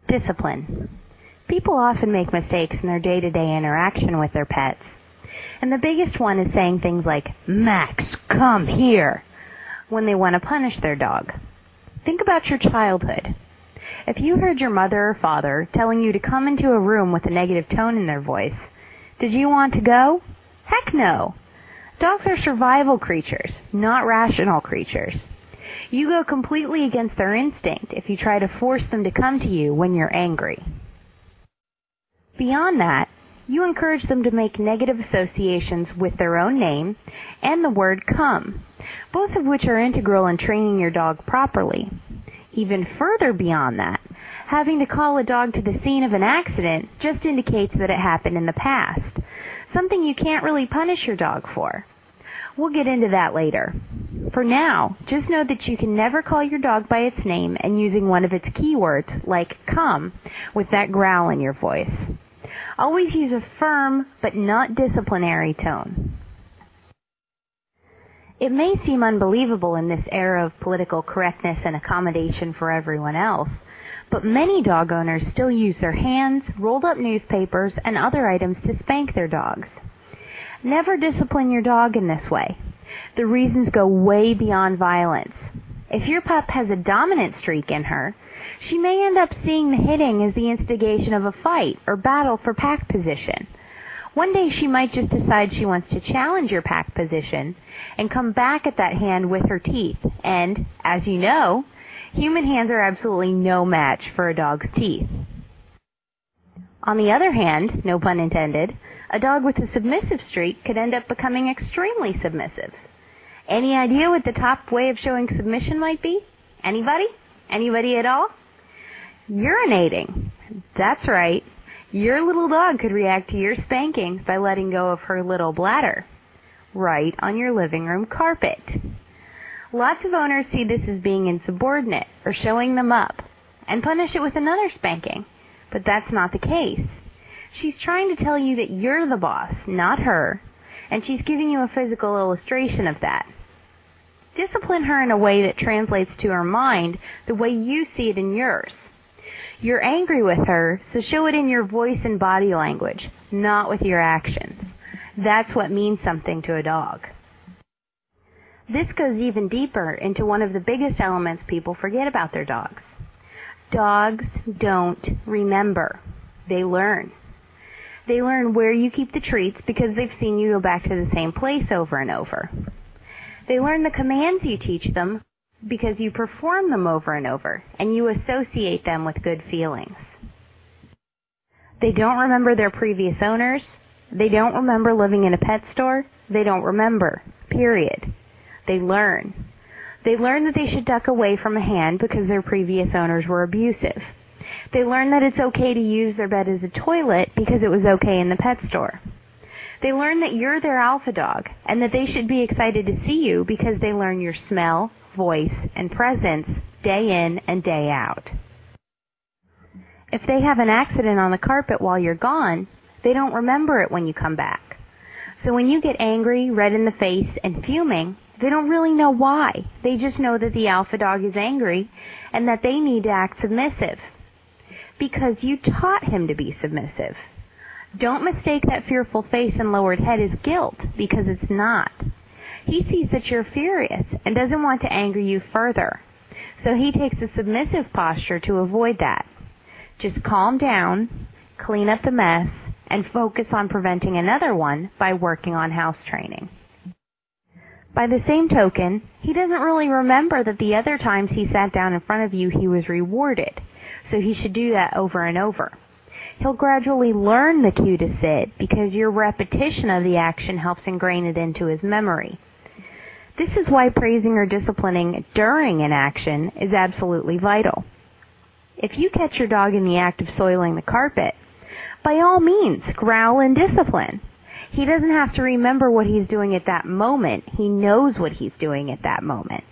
Discipline. People often make mistakes in their day-to-day interaction with their pets. And the biggest one is saying things like, "Max, come here," when they want to punish their dog. Think about your childhood. If you heard your mother or father telling you to come into a room with a negative tone in their voice, did you want to go? Heck no. Dogs are survival creatures, not rational creatures. You go completely against their instinct if you try to force them to come to you when you're angry. Beyond that, you encourage them to make negative associations with their own name and the word come, both of which are integral in training your dog properly. Even further beyond that, having to call a dog to the scene of an accident just indicates that it happened in the past, something you can't really punish your dog for. We'll get into that later. For now, just know that you can never call your dog by its name and using one of its keywords, like come, with that growl in your voice. Always use a firm but not disciplinary tone. It may seem unbelievable in this era of political correctness and accommodation for everyone else, but many dog owners still use their hands, rolled up newspapers, and other items to spank their dogs. Never discipline your dog in this way. The reasons go way beyond violence. If your pup has a dominant streak in her, she may end up seeing the hitting as the instigation of a fight or battle for pack position. One day she might just decide she wants to challenge your pack position and come back at that hand with her teeth. And, as you know, human hands are absolutely no match for a dog's teeth. On the other hand, no pun intended, a dog with a submissive streak could end up becoming extremely submissive. Any idea what the top way of showing submission might be? Anybody? Anybody at all? Urinating. That's right. Your little dog could react to your spankings by letting go of her little bladder, right on your living room carpet. Lots of owners see this as being insubordinate or showing them up and punish it with another spanking, but that's not the case. She's trying to tell you that you're the boss, not her, and she's giving you a physical illustration of that. Discipline her in a way that translates to her mind the way you see it in yours. You're angry with her, so show it in your voice and body language, not with your actions. That's what means something to a dog. This goes even deeper into one of the biggest elements people forget about their dogs. Dogs don't remember. They learn. They learn where you keep the treats because they've seen you go back to the same place over and over. They learn the commands you teach them because you perform them over and over, and you associate them with good feelings. They don't remember their previous owners. They don't remember living in a pet store. They don't remember, period. They learn. They learn that they should duck away from a hand because their previous owners were abusive. They learn that it's okay to use their bed as a toilet because it was okay in the pet store. They learn that you're their alpha dog and that they should be excited to see you because they learn your smell, voice, and presence day in and day out. If they have an accident on the carpet while you're gone, they don't remember it when you come back. So when you get angry, red in the face, and fuming, they don't really know why. They just know that the alpha dog is angry and that they need to act submissive. Because you taught him to be submissive. Don't mistake that fearful face and lowered head as guilt, because it's not. He sees that you're furious and doesn't want to anger you further. So he takes a submissive posture to avoid that. Just calm down, clean up the mess, and focus on preventing another one by working on house training. By the same token, he doesn't really remember that the other times he sat down in front of you he was rewarded, so he should do that over and over. He'll gradually learn the cue to sit because your repetition of the action helps ingrain it into his memory. This is why praising or disciplining during an action is absolutely vital. If you catch your dog in the act of soiling the carpet, by all means, growl and discipline. He doesn't have to remember what he's doing at that moment. He knows what he's doing at that moment.